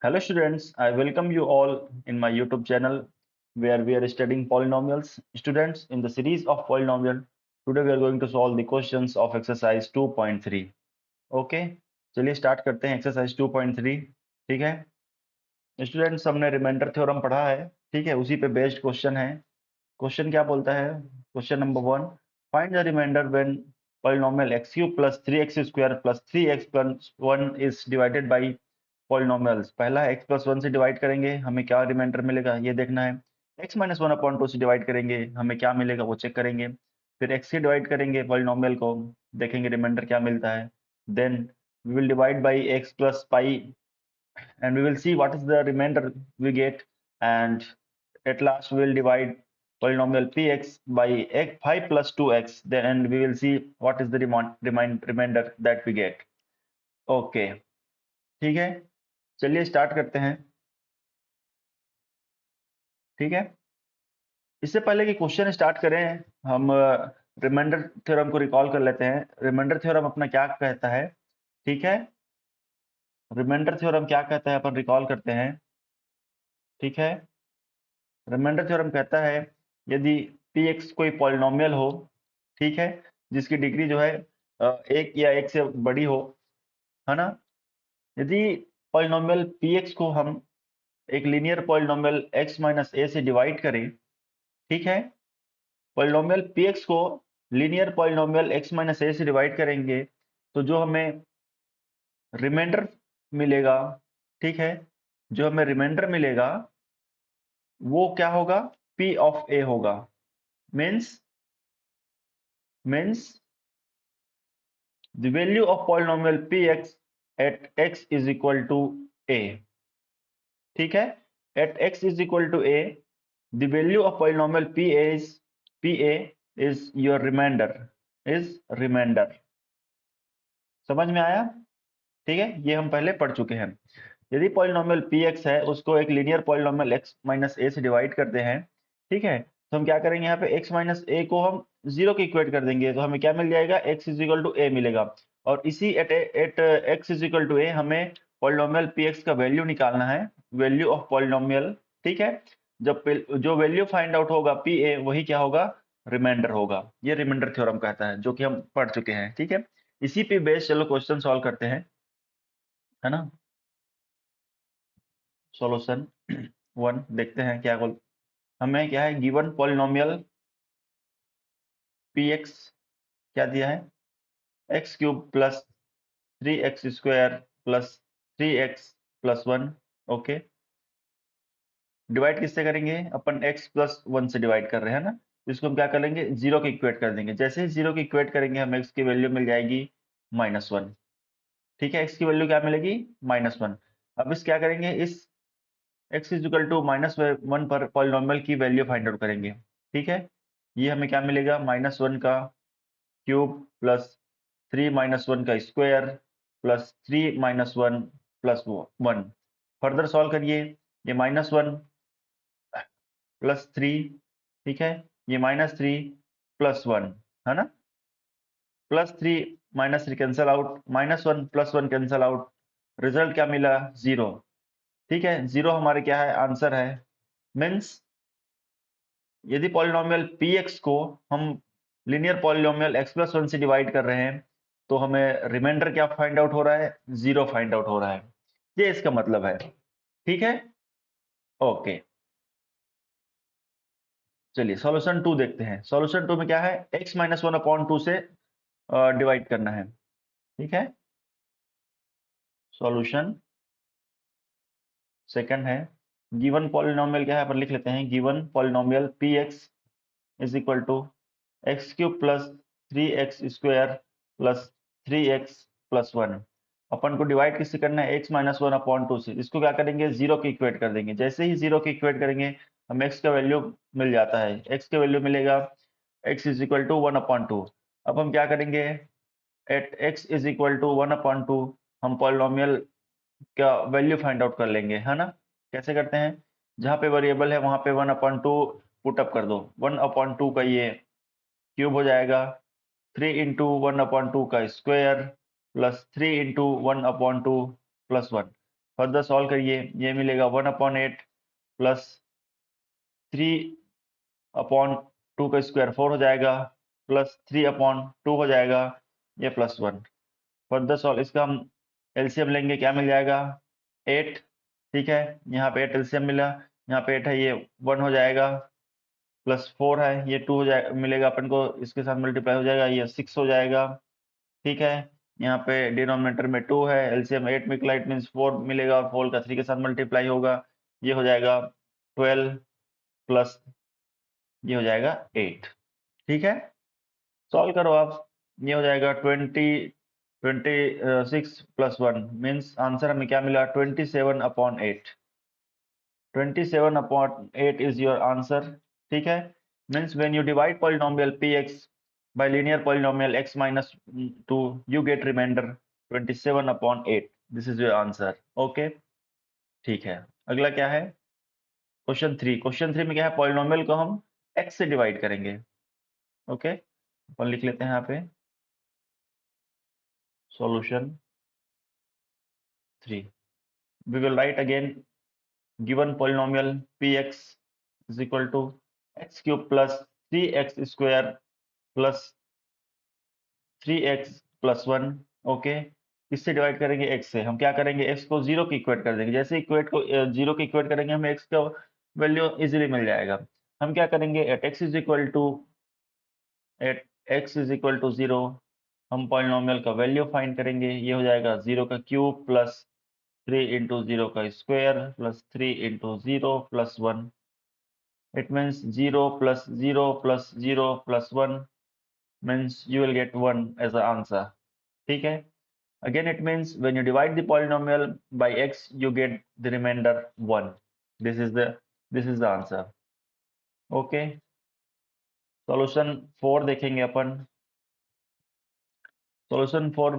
Hello students, I welcome you all in my YouTube channel where we are studying polynomials. Students, in the series of polynomial, today we are going to solve the questions of exercise 2.3. Okay, चलिए start करते हैं exercise 2.3. ठीक है students, हमने remainder theorem पढ़ा है. ठीक है, उसी पे बेस्ड क्वेश्चन है. क्वेश्चन क्या बोलता है? Question number 1, find the remainder when polynomial x cube plus 3x square plus 3x plus 1 is divided by polynomials. पहला x प्लस 1 से डिवाइड करेंगे, हमें क्या रिमाइंडर मिलेगा ये देखना है. x माइनस 1/2 से डिवाइड करेंगे, हमें क्या मिलेगा वो चेक करेंगे. फिर x से डिवाइड करेंगे पॉलिनोमियल को, देखेंगे रिमाइंडर क्या मिलता है. Then we will divide by x plus pi and we will see what is the remainder we get, and at last we will divide polynomial px by x 5 plus 2x, then we will see what is the remainder that we get. Okay, ठीक है, चलिए start करते हैं. ठीक है, इससे पहले कि क्वेश्चन स्टार्ट करें, हम रिमाइंडर थ्योरम को रिकॉल कर लेते हैं. रिमाइंडर थ्योरम अपना क्या कहता है? ठीक है, रिमाइंडर थ्योरम क्या कहता है अपन रिकॉल करते हैं. ठीक है, रिमाइंडर थ्योरम कहता है यदि px कोई पॉलिनोमियल हो, ठीक है, जिसकी डिग्री जो है एक या एक से बड़ी हो, है ना. यदि पॉलिनोमियल px को हम एक linear polynomial x minus a से डिवाइड करें, ठीक है, पॉलिनोमियल px को linear polynomial x minus a से डिवाइड करेंगे तो जो हमें रिमाइंडर मिलेगा, ठीक है, जो हमें रिमाइंडर मिलेगा वो क्या होगा? p ऑफ a होगा. Means the value of polynomial px at x is equal to a. ठीक है, at x is equal to a, the value of polynomial pa is your remainder. समझ में आया? ठीक है, ये हम पहले पढ़ चुके हैं. यदि पॉलिनोमियल px है, उसको एक linear polynomial x minus a से डिवाइड करते हैं, ठीक है, तो हम क्या करेंगे, यहाँ पे x माइनस a को हम 0 के इक्वेट कर देंगे, तो हमें क्या मिल जाएगा? x is equal to a मिलेगा. और इसी at x is equal to a हमें पॉलिनोमियल px का वैल्यू निकालना है, वैल्यू ऑफ पॉलिनोमियल. ठीक है, जब जो वैल्यू फाइंड आउट होगा pa, वही क्या होगा? रिमाइंडर होगा. ये रिमाइंडर थ्योरम कहता है, जो कि हम पढ़ चुके हैं. ठीक है, इसी पे बेस चलो क्वेश्चन सॉल्व करते हैं, है ना. सॉल्यूशन 1 देखते हैं क्या बोल. हमें क्या है गिवन पॉलिनोमियल px क्या दिया है? x cube plus 3x square plus 3x plus 1. Okay, divide किससे करेंगे? अपन x प्लस 1 से डिवाइड कर रहे हैं ना, इसको हम क्या करेंगे? 0 के इक्वेट कर देंगे. जैसे ही 0 के इक्वेट करेंगे हमें x की वैल्यू मिल जाएगी -1. ठीक है, x की वैल्यू क्या मिलेगी? -1. अब इस क्या करेंगे, इस x इज इक्वल टू -1 पर पॉलिनोमियल की वैल्यू फाइंड आउट करेंगे. ठीक है, ये हमें क्या मिलेगा? -1 का क्यूब प्लस 3 माइनस 1 का square plus 3 minus 1 plus 1. Further solve करिए, ये -1 प्लस 3, ठीक है, ये -3 प्लस 1, है ना. +3 -3 cancel out, -1 plus 1 cancel out, result क्या मिला? 0. ठीक है, 0 हमारे क्या है? आंसर है. मीन्स यदि पॉलिनोमियल px को हम लीनियर पॉलिनोमियल x प्लस 1 से डिवाइड कर रहे हैं तो हमें रिमाइंडर क्या फाइंड आउट हो रहा है? 0 फाइंड आउट हो रहा है. ये इसका मतलब है. ठीक है, ओके, चलिए सॉल्यूशन 2 देखते हैं. सॉल्यूशन 2 में क्या है? x माइनस 1/2 से डिवाइड करना है. ठीक है, सॉल्यूशन सेकंड है. गिवन पॉलिनोमियल क्या है अपन लिख लेते हैं. Given polynomial px is equal to x cube plus 3x square plus 3x plus 1. अपन को डिवाइड किससे करना है? x माइनस 1/2 से. इसको क्या करेंगे? 0 के इक्वेट कर देंगे. जैसे ही 0 के इक्वेट करेंगे हमें x का वैल्यू मिल जाता है. x का वैल्यू मिलेगा x इज इक्वल टू 1/2. अब हम क्या करेंगे? At x is equal to 1/2 हम पॉलिनोमियल का वैल्यू फाइंड आउट कर लेंगे, है ना. कैसे करते हैं? जहाँ पे वेरिएबल है वहां पे 1/2 पुट अप कर दो. 1/2 का ये क्यूब हो जाएगा, 3 इंटू 1/2 का square plus 3 into 1/2 plus 1. Further solve करिए, ये मिलेगा 1/8 प्लस 3/2 का स्क्वायर 4 हो जाएगा, प्लस 3/2 हो जाएगा, ये +1। फर्दर सॉल्व, इसका हम एलसीएम लेंगे, क्या मिल जाएगा 8। ठीक है, यहाँ पे 8 एलसीएम मिला, यहाँ पे 8 है, ये 1 हो जाएगा, प्लस 4 है, ये 2 हो जाएगा, मिलेगा अपन को, इसके साथ मल्टीप्लाई हो जाएगा, ये 6 हो जाएगा। ठीक है, यहाँ पे डिनोमिनेटर में 2 है, एलसीएम 8 निकला, इट मीन्स 4 मिलेगा, और 4 का 3 के साथ मल्टीप्लाई होगा, ये हो जाएगा 12 प्लस ये हो जाएगा 8। ठीक है, सॉल्व करो आप, ये हो जाएगा 26 प्लस 1 मीन्स आंसर हमें क्या मिला 27/8। 27/8 is your answer। ठीक है, means when you divide polynomial px by linear polynomial x minus 2 you get remainder 27/8। this is your answer। okay, ठीक है, अगला क्या है क्वेश्चन 3। क्वेश्चन 3 में क्या है, पॉलिनोमियल को हम x से डिवाइड करेंगे। ओके, अपन लिख लेते हैं यहाँ पे solution 3। we will write again given polynomial px is equal to x cube plus 3x square plus 3x plus 1। Okay, किससे डिवाइड करेंगे x से। हम क्या करेंगे, x को 0 की इक्वेट कर देंगे, जैसे इक्वेट को 0 की इक्वेट करेंगे हमें x का वैल्यू इजीली मिल जाएगा। हम क्या करेंगे, at x is equal to 0 हम पॉलिनोमियल का वैल्यू फाइंड करेंगे, ये हो जाएगा 0 का क्यूब प्लस 3 इंटू 0 का square plus 3 into 0 plus 1। it means 0 plus 0 plus 0 plus 1 means you will get 1 as the answer। ठीक है, again it means when you divide the polynomial by x you get the remainder 1। this is the answer। okay, solution 4 देखेंगे अपन। solution 4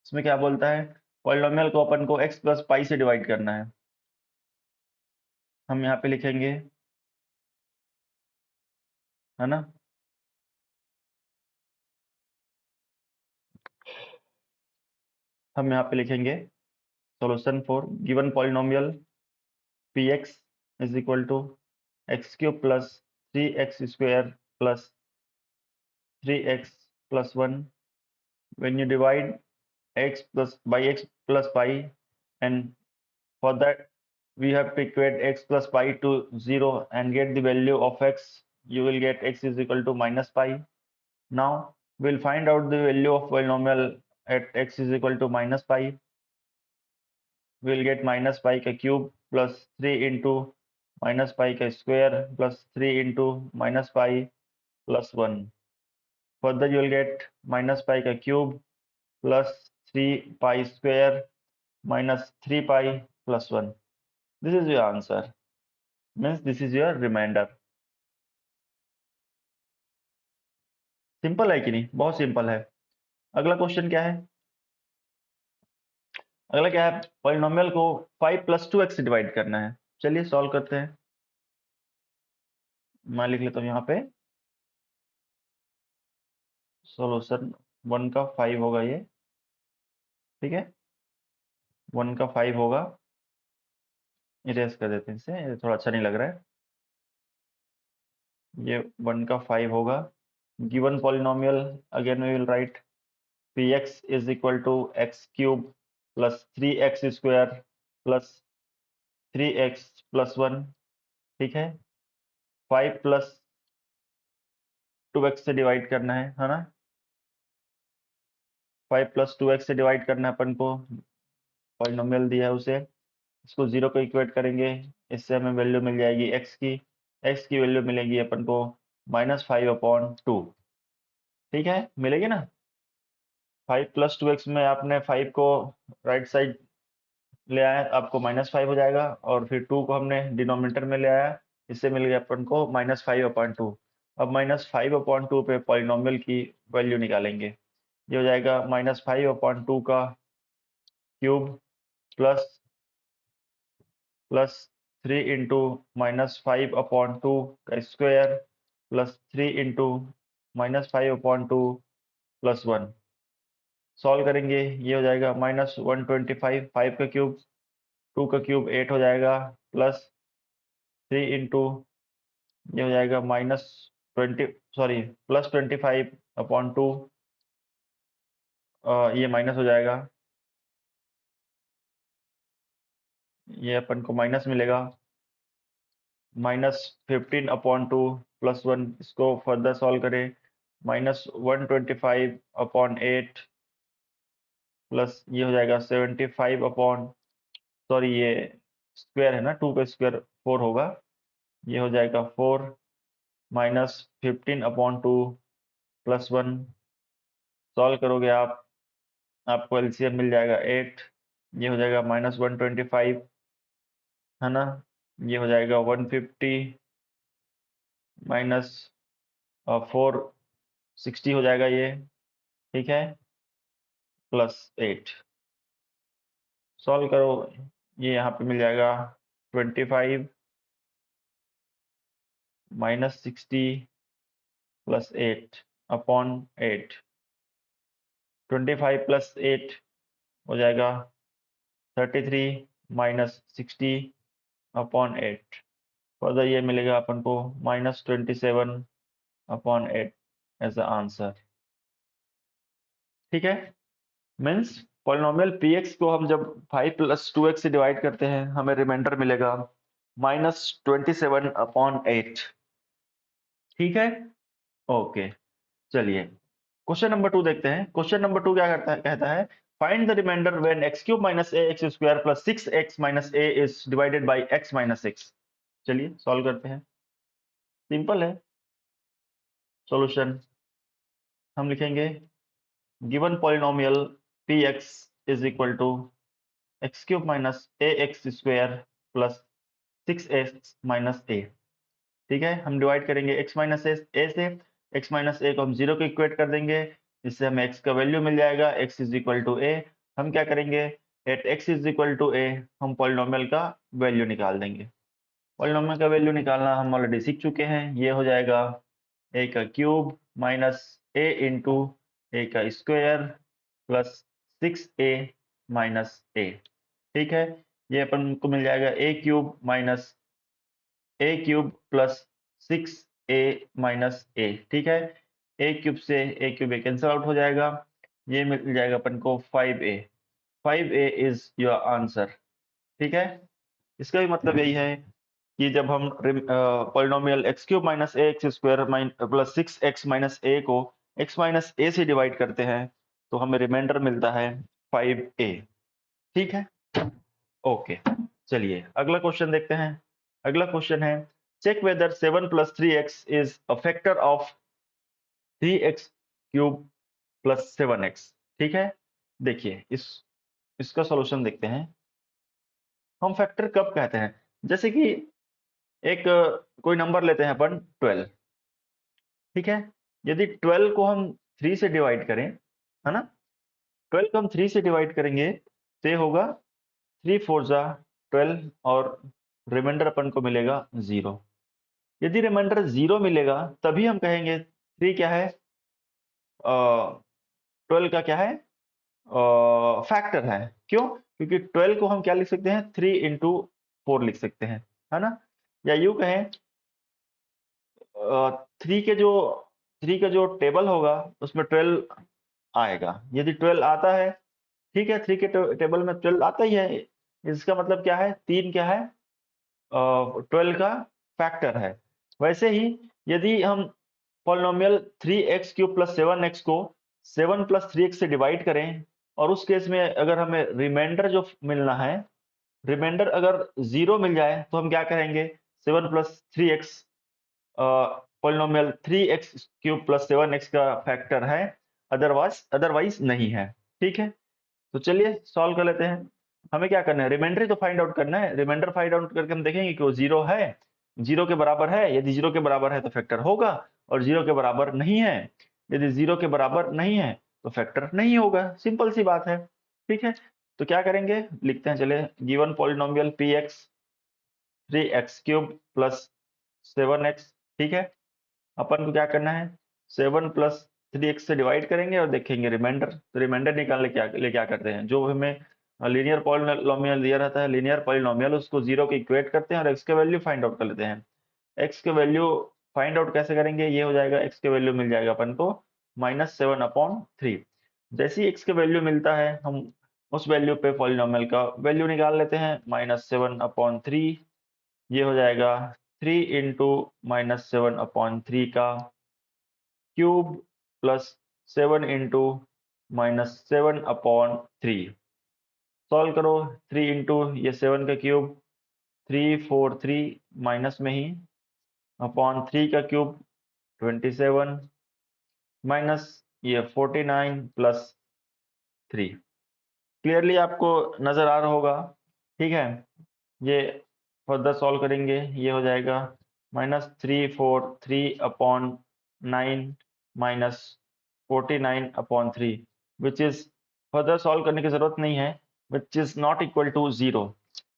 इसमें क्या बोलता है, polynomial को अपन को x plus पाई से डिवाइड करना है। हम यहाँ पे लिखेंगे, है ना, हम यहाँ पे लिखेंगे solution 4 given polynomial px is equal to x cube plus 3x square plus 3x plus 1। when you divide x plus by x plus pi, and for that we have to equate x plus pi to 0 and get the value of x, you will get x is equal to minus pi। now we'll find out the value of polynomial at x is equal to minus pi। we'll get minus pi का cube plus 3 into minus pi का square plus 3 into minus pi plus 1। Further you will get minus pi का cube plus 3 pi square minus 3 pi plus 1। This is your answer, means this is your remainder. Simple है कि नहीं, बहुत simple है। अगला question क्या है, अगला क्या है, पॉलिनोमियल को 5 + 2x से डिवाइड करना है। चलिए सॉल्व करते हैं। मैं लिख लेता हूँ यहाँ पे सॉल्यूशन 1 का 5 होगा ये। ठीक है, 1 का 5 होगा, इरेज कर देते हैं इसे, ये थोड़ा अच्छा नहीं लग रहा है। ये 1 का 5 होगा। Given polynomial again we will write px is equal to x cube plus 3x square plus 3x plus 1। ठीक है, 5 + 2x से डिवाइड करना है ना, 5 + 2x से डिवाइड करना है अपन को, पॉलिनोमियल दिया है उसे, इसको 0 को इक्वेट करेंगे, इससे हमें वैल्यू मिल जाएगी x की वैल्यू मिलेगी अपन को -5/2। ठीक है, मिलेगी ना। 5 + 2x में आपने 5 को राइट साइड ले आया, आपको -5 हो जाएगा, और फिर 2 को हमने डिनोमिनेटर में ले आया, इससे मिल गया अपन को -5/2। अब -5/2 पे पॉलिनोमियल की वैल्यू निकालेंगे, ये हो जाएगा -5/2 का क्यूब प्लस 3 इंटू -5/2 का square plus 3 into -5/2 plus 1। Solve करेंगे, ये हो जाएगा -125, 5 का क्यूब 2 का क्यूब 8 हो जाएगा, प्लस 3 इंटू ये हो जाएगा प्लस 25/2, ये माइनस हो जाएगा, ये अपन को माइनस मिलेगा, -15/2 +1, इसको फर्दर सॉल्व करें, -125/8 प्लस ये हो जाएगा 75 अपॉन, सॉरी ये स्क्वायर है ना, 2 का स्क्वायर 4 होगा, ये हो जाएगा 4 -15/2 +1, सॉल्व करोगे आप, आपको एलसीएम मिल जाएगा 8, ये हो जाएगा -125, है ना, ये हो जाएगा 150 -460 हो जाएगा ये, ठीक है, +8, सॉल्व करो, ये यहाँ पे मिल जाएगा 25 -60 +8 अपॉन 8, 25 + 8 हो जाएगा 33 -60 अपॉन 8, फर्दर ये मिलेगा अपन को -27 अपॉन 8 एज अ आंसर, ठीक है। मीन्स पॉलिनोमियल px को हम जब 5 + 2x से डिवाइड करते हैं, हमें रिमाइंडर मिलेगा -27 अपॉन 8, ठीक है, ओके। चलिए क्वेश्चन नंबर 2 देखते हैं। क्वेश्चन नंबर 2 क्या कहता है find the remainder when x³ - ax² + 6x - a is divided by x - 6। चलिए सॉल्व करते हैं, सिंपल है। सॉल्यूशन हम लिखेंगे given polynomial px is equal to x³ - ax² + 6x - a, ठीक है। हम डिवाइड करेंगे x - a से, x - a को हम 0 को इक्वेट कर देंगे, जिससे हमें x का वैल्यू मिल जाएगा, x is equal to a। हम क्या करेंगे, at x is equal to a हम पॉलिनोमियल का वैल्यू निकाल देंगे। पॉलिनोमियल का वैल्यू निकालना हम ऑलरेडी सीख चुके हैं, ये हो जाएगा a का cube minus a into a का square plus 6a minus a, ठीक है। ये अपन को मिल जाएगा a³ minus a³ plus 6a minus a, ठीक है। a³ से a³ कैंसिल आउट हो जाएगा, ये मिल जाएगा अपन को 5a। 5a is your answer, ठीक है। इसका भी मतलब यही है कि जब हम polynomial x³ minus ax² plus 6x minus a को x माइनस a से डिवाइड करते हैं, तो हमें रिमाइंडर मिलता है 5a, ठीक है, ओके। चलिए अगला क्वेश्चन देखते हैं। अगला क्वेश्चन है check whether 7 + 3x is a factor of 3x³ + 7x, ठीक है। देखिए इसका सॉल्यूशन देखते हैं। हम फैक्टर कब कहते हैं, जैसे कि एक कोई नंबर लेते हैं अपन 12, ठीक है। यदि 12 को हम 3 से डिवाइड करें, है ना, 12 को हम 3 से डिवाइड करेंगे तो ये होगा 3 4 जा 12 और रिमाइंडर अपन को मिलेगा 0। यदि रिमाइंडर 0 मिलेगा तभी हम कहेंगे 3 क्या है, 12 का क्या है, फैक्टर है। क्यों, क्योंकि 12 को हम क्या लिख सकते हैं, 3 इंटू 4 लिख सकते हैं, है ना। या यूं कहें 3 का जो टेबल होगा उसमें 12 आएगा। यदि 12 आता है, ठीक है, 3 के टेबल में 12 आता ही है, इसका मतलब क्या है, 3 क्या है, 12 का फैक्टर है। वैसे ही यदि हम पॉलिनोमियल 3x³ + 7x को 7 + 3x से डिवाइड करें, और उस केस में अगर हमें रिमाइंडर जो मिलना है, रिमाइंडर अगर 0 मिल जाए तो हम क्या कहेंगे, 7 + 3x पॉलिनोमियल 3x³ + 7x का फैक्टर है, अदरवाइज नहीं है, ठीक है। तो चलिए सॉल्व कर लेते हैं। हमें क्या करना है, रिमाइंडर तो फाइंड आउट करना है। रिमाइंडर फाइंड आउट करके हम देखेंगे कि वो 0 है, 0 के बराबर है। यदि 0 के बराबर है तो फैक्टर होगा, और 0 के बराबर नहीं है, यदि 0 के बराबर नहीं है तो फैक्टर नहीं होगा, सिंपल सी बात है, ठीक है। तो क्या करेंगे, लिखते हैं, चले given polynomial px 3x³ + 7x, ठीक है। अपन को क्या करना है, 7 + 3x से डिवाइड करेंगे और देखेंगे रिमाइंडर। तो रिमाइंडर निकालने क्या करते हैं, जो हमें लीनियर पॉलिनोमियल दिया रहता है, लीनियर पॉलिनोमियल, उसको 0 के इक्वेट करते हैं और x के वैल्यू फाइंड आउट कर लेते हैं। x के वैल्यू फाइंड आउट कैसे करेंगे, ये हो जाएगा, x के वैल्यू मिल जाएगा अपन को -7/3। जैसे ही x के वैल्यू मिलता है हम उस वैल्यू पे पॉलिनोमियल का वैल्यू निकाल लेते हैं, -7/3, ये हो जाएगा 3 इंटू -7/3 का क्यूब प्लस 7 इंटू -7/3। सॉल्व करो, 3 इंटू ये 7 का क्यूब 343 माइनस में ही अपॉन 3 का क्यूब 27 माइनस ये 49 प्लस 3। क्लियरली आपको नजर आ रहा होगा, ठीक है। ये फर्दर सॉल्व करेंगे, ये हो जाएगा -343/9 minus 49/3, which is further solve करने की जरूरत नहीं है, which is not equal to 0।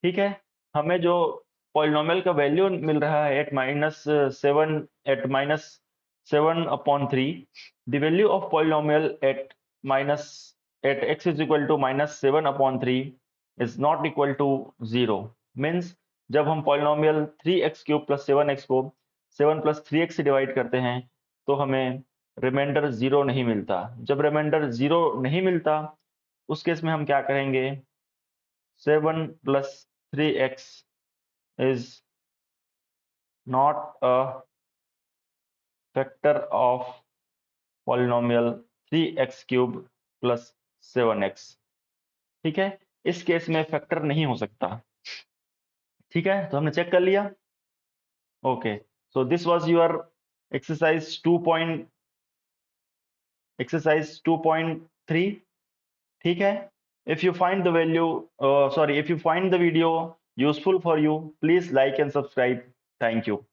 ठीक है, हमें जो पॉलिनोमियल का वैल्यू मिल रहा है eight -7/3, the value of polynomial at x is equal to -7/3 is not equal to 0। Means जब हम पॉलिनोमियल 3x³ + 7x को 7 + 3x से डिवाइड करते हैं तो हमें रिमाइंडर 0 नहीं मिलता। जब रिमाइंडर 0 नहीं मिलता उस केस में हम क्या करेंगे, 7 + 3x is not a factor of polynomial 3x³ + 7x। ठीक है, इस केस में फैक्टर नहीं हो सकता। ठीक है, तो हमने चेक कर लिया। Okay, so this was your exercise 2.3। ठीक है, if you find the value if you find the video useful for you, please like and subscribe. Thank you.